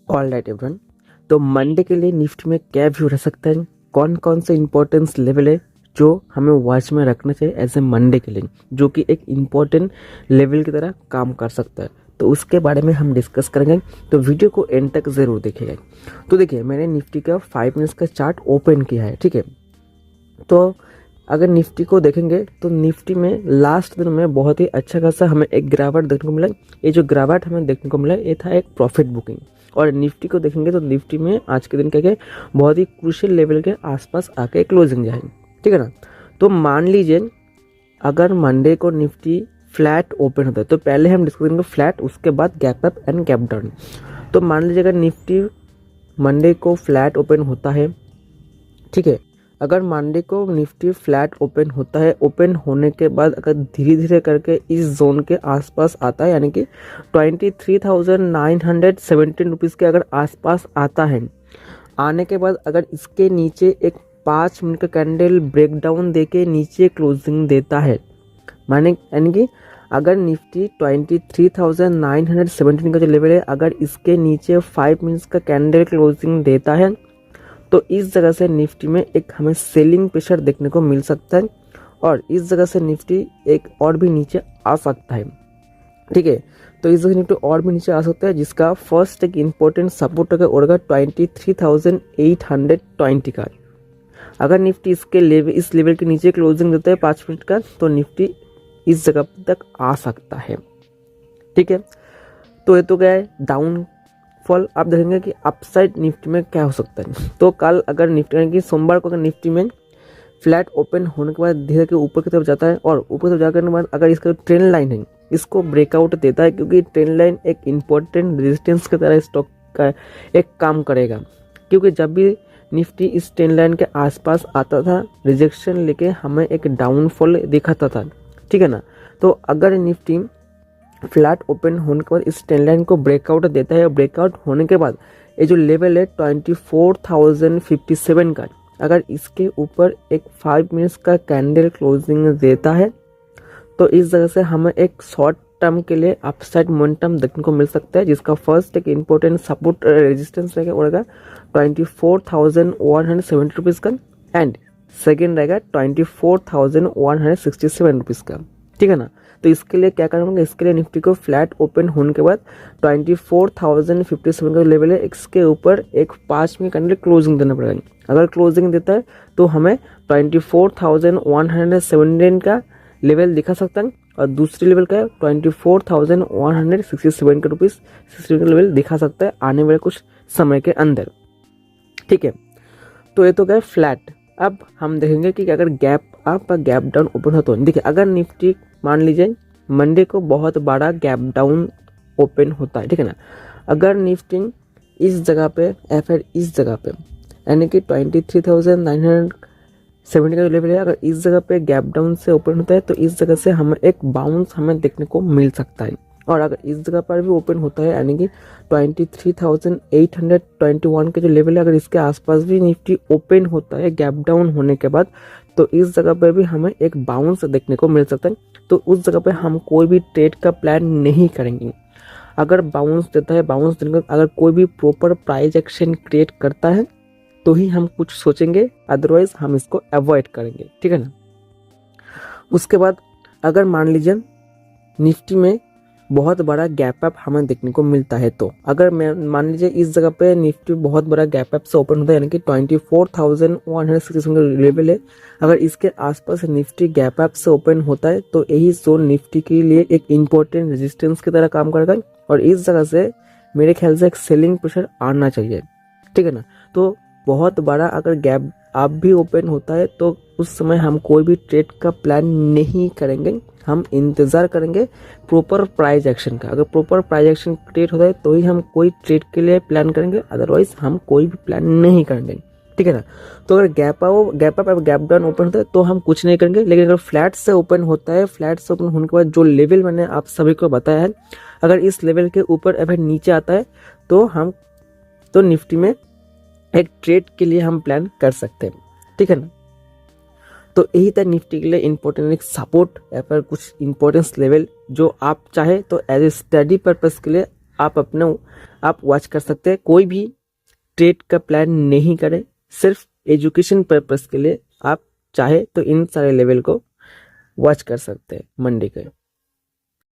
All right everyone, तो Monday के लिए निफ्टी में क्या व्यू रह सकता है, कौन कौन से इंपॉर्टेंस लेवल है जो हमें वॉच में रखना चाहिए एज ए मंडे के लिए, जो कि एक इम्पॉर्टेंट लेवल की तरह काम कर सकता है। तो उसके बारे में हम डिस्कस करेंगे, तो वीडियो को एंड तक ज़रूर देखिएगा। तो देखिए, मैंने निफ्टी का 5 मिनट्स का चार्ट ओपन किया है, ठीक है। तो अगर निफ्टी को देखेंगे तो निफ्टी में लास्ट दिन में बहुत ही अच्छा खासा हमें एक गिरावट देखने को मिला। ये जो गिरावट हमें देखने को मिला ये था एक प्रॉफिट बुकिंग। और निफ्टी को देखेंगे तो निफ्टी में आज के दिन क्या बहुत ही क्रूशियल लेवल के आसपास आके क्लोजिंग जाएगी, ठीक है ना। तो मान लीजिए अगर मंडे को निफ्टी फ्लैट ओपन होता है तो पहले हम डिस्कस करेंगे फ्लैट, उसके बाद gap up and gap down. तो मान लीजिए अगर निफ्टी मंडे को फ्लैट ओपन होता है, ठीक है, अगर मंडे को निफ्टी फ्लैट ओपन होता है, ओपन होने के बाद अगर धीरे धीरे करके इस जोन के आसपास आता है, यानी कि 23,917 रुपीज़ के अगर आसपास आता है, आने के बाद अगर इसके नीचे एक 5 मिनट का कैंडल ब्रेकडाउन देके नीचे क्लोजिंग देता है, माने यानी कि अगर निफ्टी 23,917 का जो लेवल है, अगर इसके नीचे 5 मिनट्स का कैंडल क्लोजिंग देता है तो इस जगह से निफ्टी में एक हमें सेलिंग प्रेशर देखने को मिल सकता है और इस जगह से निफ्टी एक और भी नीचे आ सकता है, ठीक है। तो इस जगह निफ्टी और भी नीचे आ सकता है, जिसका फर्स्ट एक इम्पोर्टेंट सपोर्ट होगा 23,820 का। अगर निफ्टी इस लेवल के नीचे क्लोजिंग देता है 5 मिनट का, तो निफ्टी इस जगह तक आ सकता है, ठीक है। तो ये तो क्या है डाउन फॉल। आप देखेंगे कि अपसाइड निफ्टी में क्या हो सकता है। तो कल अगर निफ्टी कि सोमवार को अगर निफ्टी में फ्लैट ओपन होने के बाद धीरे धीरे ऊपर की तरफ जाता है और ऊपर की तरफ जाकर के बाद अगर इसका ट्रेंड लाइन है इसको ब्रेकआउट देता है, क्योंकि ट्रेंड लाइन एक इम्पोर्टेंट रेजिस्टेंस की तरह स्टॉक का एक काम करेगा। क्योंकि जब भी निफ्टी इस ट्रेंड लाइन के आसपास आता था, रिजेक्शन लेके हमें एक डाउनफॉल दिखाता था, ठीक है ना। तो अगर निफ्टी फ्लैट ओपन होने के बाद इस ट्रेंड लाइन को ब्रेकआउट देता है, ब्रेकआउट होने के बाद ये जो लेवल है 24,057 का, अगर इसके ऊपर एक 5 मिनट्स का कैंडल क्लोजिंग देता है तो इस जगह से हमें एक शॉर्ट टर्म के लिए अपसाइड मोमेंटम देखने को मिल सकता है, जिसका फर्स्ट एक इम्पोर्टेंट सपोर्ट रेजिस्टेंस रहेगा 24,170 रुपीज़ का एंड सेकेंड रहेगा 24,167 रुपीज़ का, ठीक है ना। तो इसके लिए क्या करना होगा, इसके लिए निफ्टी को फ्लैट ओपन होने के बाद 24,057 का लेवल है, इसके ऊपर एक 5 मिनट कैंडल क्लोजिंग देना पड़ेगा। अगर क्लोजिंग देता है तो हमें 24,117 का लेवल दिखा सकता है और दूसरी लेवल का है 24,167 का रुपीज़ 60 का लेवल दिखा सकता है आने वाले कुछ समय के अंदर, ठीक है। तो ये तो क्या है फ्लैट। अब हम देखेंगे कि अगर गैप अप और गैप डाउन ओपन हो तो देखिए, अगर निफ्टी मान लीजिए मंडे को बहुत बड़ा गैप डाउन ओपन होता है, ठीक है ना। अगर निफ्टी इस जगह पे या फिर इस जगह पे यानी कि 23,970 का लेवल है, अगर इस जगह पे गैप डाउन से ओपन होता है तो इस जगह से हमें एक बाउंस हमें देखने को मिल सकता है। और अगर इस जगह पर भी ओपन होता है यानी कि 23,821 के जो लेवल है, अगर इसके आसपास भी निफ्टी ओपन होता है गैप डाउन होने के बाद, तो इस जगह पर भी हमें एक बाउंस देखने को मिल सकता है। तो उस जगह पे हम कोई भी ट्रेड का प्लान नहीं करेंगे। अगर बाउंस देता है, बाउंस देने के अगर कोई भी प्रॉपर प्राइस एक्शन क्रिएट करता है तो ही हम कुछ सोचेंगे, अदरवाइज हम इसको अवॉइड करेंगे, ठीक है ना। उसके बाद अगर मान लीजिए निफ्टी में बहुत बड़ा गैप अप हमें देखने को मिलता है, तो अगर मैं मान लीजिए इस जगह पे निफ्टी बहुत बड़ा गैप अप से ओपन होता है यानी कि 24,167 लेवल है, अगर इसके आसपास निफ्टी गैप अप से ओपन होता है तो यही जोन निफ्टी के लिए एक इम्पोर्टेंट रेजिस्टेंस की तरह काम करेगा और इस जगह से मेरे ख्याल से एक सेलिंग प्रेशर आना चाहिए, ठीक है ना। तो बहुत बड़ा अगर गैप अप भी ओपन होता है तो उस समय हम कोई भी ट्रेड का प्लान नहीं करेंगे, हम इंतज़ार करेंगे प्रॉपर प्राइस एक्शन का। अगर प्रॉपर प्राइस एक्शन क्रिएट होता है तो ही हम कोई ट्रेड के लिए प्लान करेंगे, अदरवाइज हम कोई भी प्लान नहीं करेंगे, ठीक है ना। तो अगर gap up gap down open होता है तो हम कुछ नहीं करेंगे, लेकिन अगर फ्लैट से ओपन होता है, फ्लैट से ओपन होने के बाद जो लेवल मैंने आप सभी को बताया है, अगर इस लेवल के ऊपर अगर नीचे आता है तो निफ्टी में एक ट्रेड के लिए हम प्लान कर सकते हैं, ठीक है ना। तो यही था निफ्टी के लिए इम्पोर्टेंट एक सपोर्ट या फिर कुछ इम्पोर्टेंस लेवल जो आप चाहे तो एज ए स्टडी पर्पस के लिए आप अपने आप वॉच कर सकते हैं। कोई भी ट्रेड का प्लान नहीं करें, सिर्फ एजुकेशन पर्पस के लिए आप चाहे तो इन सारे लेवल को वॉच कर सकते हैं मंडे के।